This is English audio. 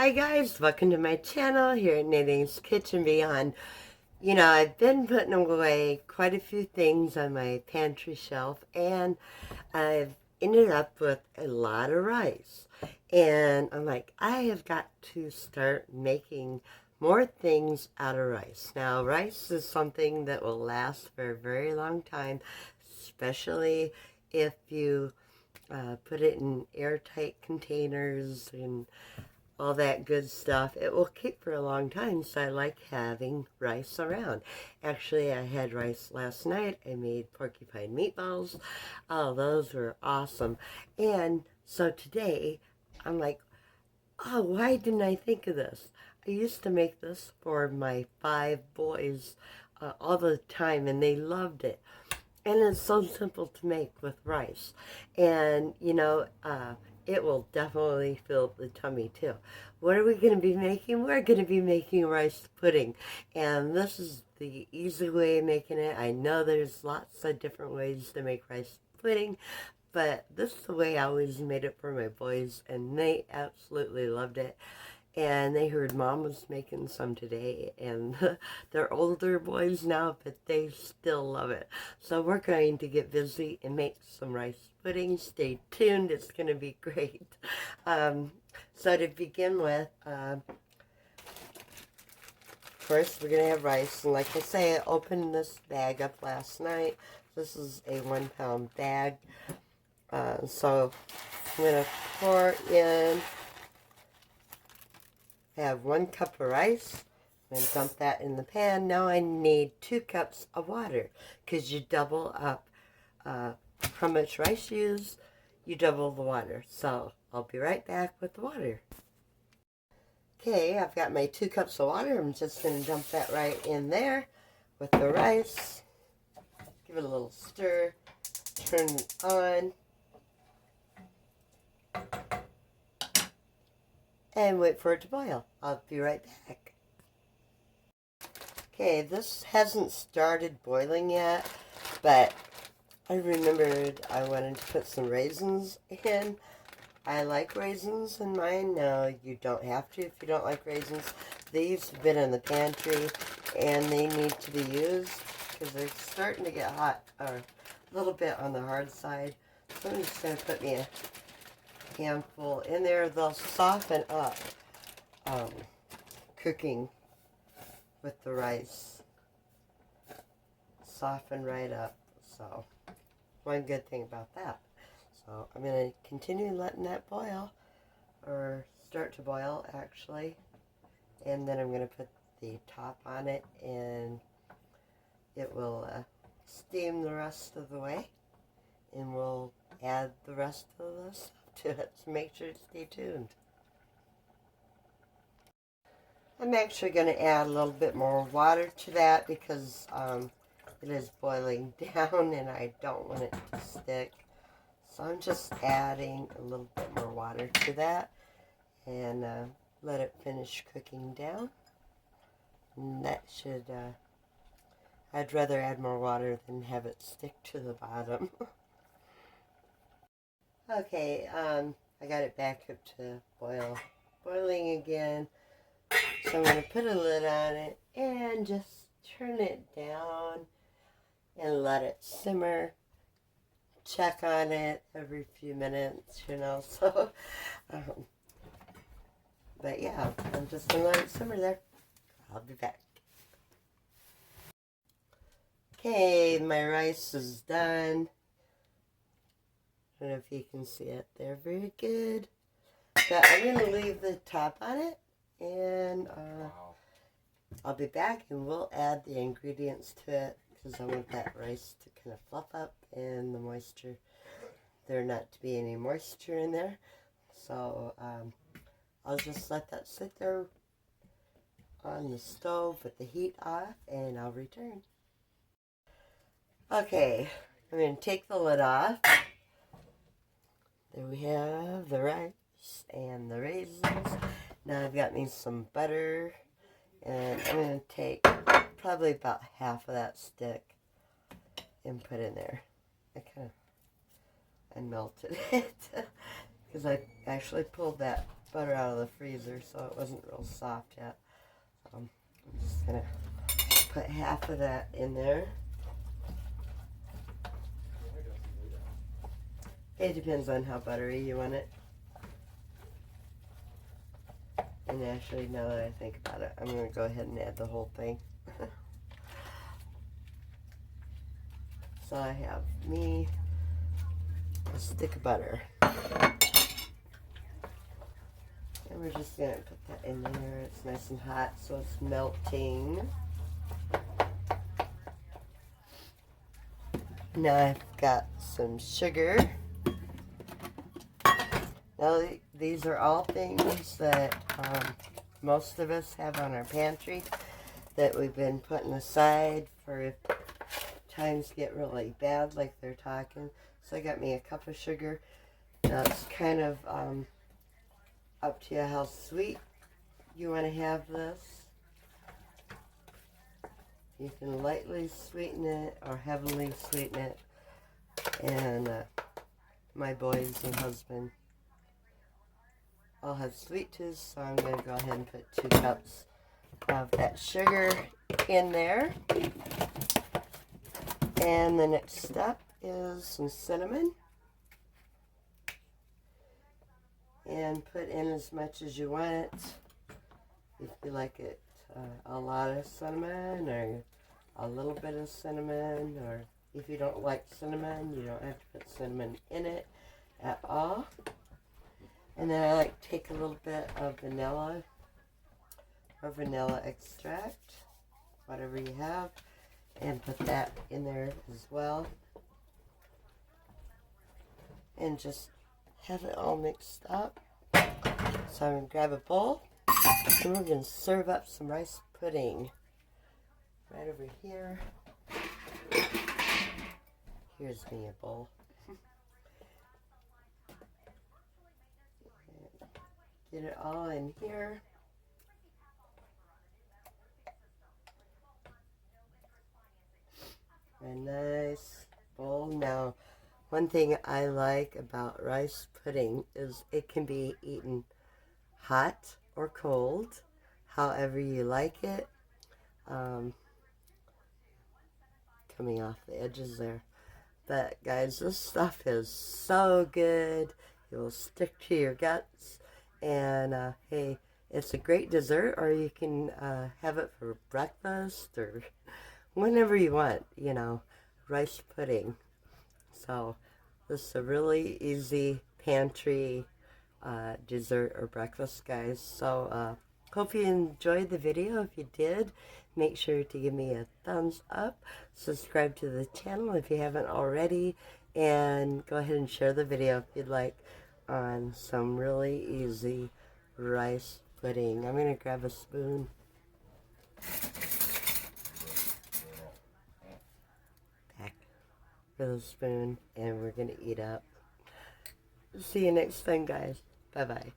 Hi guys, welcome to my channel here at Nadine's Kitchen Beyond. You know, I've been putting away quite a few things on my pantry shelf, and I've ended up with a lot of rice. And I'm like, I have got to start making more things out of rice. Now, rice is something that will last for a very long time, especially if you put it in airtight containers and all that good stuff. It will keep for a long time, so I like having rice around. Actually, I had rice last night. I made porcupine meatballs. Oh, those were awesome. And so today, I'm like, oh, why didn't I think of this? I used to make this for my 5 boys all the time, and they loved it. And it's so simple to make with rice. And, you know, it will definitely fill the tummy too. What are we going to be making? We're going to be making rice pudding. And this is the easy way of making it. I know there's lots of different ways to make rice pudding, but this is the way I always made it for my boys, and they absolutely loved it. And they heard Mom was making some today, and they're older boys now, but they still love it. So we're going to get busy and make some rice pudding. Stay tuned, it's going to be great. So to begin with, of course, we're going to have rice. And like I say, I opened this bag up last night. This is a 1-pound bag. So I'm going to pour in. I have 1 cup of rice. I'm going to dump that in the pan. Now I need 2 cups of water, because you double up how much rice you use, you double the water. So I'll be right back with the water. Okay, I've got my 2 cups of water. I'm just going to dump that right in there with the rice. Give it a little stir. Turn it on. And wait for it to boil. I'll be right back. Okay, this hasn't started boiling yet, but I remembered I wanted to put some raisins in. I like raisins in mine. No, you don't have to if you don't like raisins. These have been in the pantry, and they need to be used because they're starting to get hot, or a little bit on the hard side. So I'm just going to put me a handful in there. They'll soften up cooking with the rice. Soften right up. So one good thing about that. So I'm going to continue letting that boil, or start to boil actually, and then I'm going to put the top on it, and it will steam the rest of the way, and we'll add the rest of this to it, so make sure to stay tuned. I'm actually going to add a little bit more water to that because it is boiling down and I don't want it to stick. So I'm just adding a little bit more water to that, and let it finish cooking down. And that should, I'd rather add more water than have it stick to the bottom. Okay, I got it back up to boiling again. So I'm going to put a lid on it and just turn it down and let it simmer. Check on it every few minutes, you know, so, but yeah, I'm just going to let it simmer there. I'll be back. Okay, my rice is done. I don't know if you can see it there very good. But I'm going to leave the top on it, and I'll be back and we'll add the ingredients to it, because I want that rice to kind of fluff up and the moisture, there not to be any moisture in there. So I'll just let that sit there on the stove with the heat off, and I'll return. Okay, I'm going to take the lid off. There we have the rice and the raisins. Now I've got me some butter, and I'm going to take probably about half of that stick and put in there. I melted it because I actually pulled that butter out of the freezer, so it wasn't real soft yet. I'm just gonna put half of that in there. It depends on how buttery you want it. And actually, now that I think about it, I'm gonna go ahead and add the whole thing. So I have me a stick of butter. And we're just going to put that in there. It's nice and hot, so it's melting. Now I've got some sugar. Now these are all things that most of us have on our pantry that we've been putting aside for if times get really bad like they're talking. So I got me a cup of sugar. Now it's kind of up to you how sweet you want to have this. You can lightly sweeten it or heavily sweeten it. And my boys and husband all have sweet tooth, so I'm going to go ahead and put 2 cups of that sugar in there. And the next step is some cinnamon. And put in as much as you want. If you like it a lot of cinnamon or a little bit of cinnamon, or if you don't like cinnamon, you don't have to put cinnamon in it at all. And then I like to take a little bit of vanilla or vanilla extract, whatever you have, and put that in there as well. And just have it all mixed up. So I'm going to grab a bowl, and we're going to serve up some rice pudding. Right over here. Here's me a bowl. Get it all in here. A nice bowl. Now, one thing I like about rice pudding is it can be eaten hot or cold, however you like it. Coming off the edges there. But guys, this stuff is so good. It will stick to your guts. And hey, it's a great dessert, or you can have it for breakfast or whenever you want, you know, rice pudding. So this is a really easy pantry dessert or breakfast, guys. So hope you enjoyed the video. If you did, make sure to give me a thumbs up, subscribe to the channel if you haven't already, and go ahead and share the video if you'd like on some really easy rice pudding. I'm going to grab a spoon. Back with a spoon, and we're going to eat up. See you next time, guys. Bye-bye.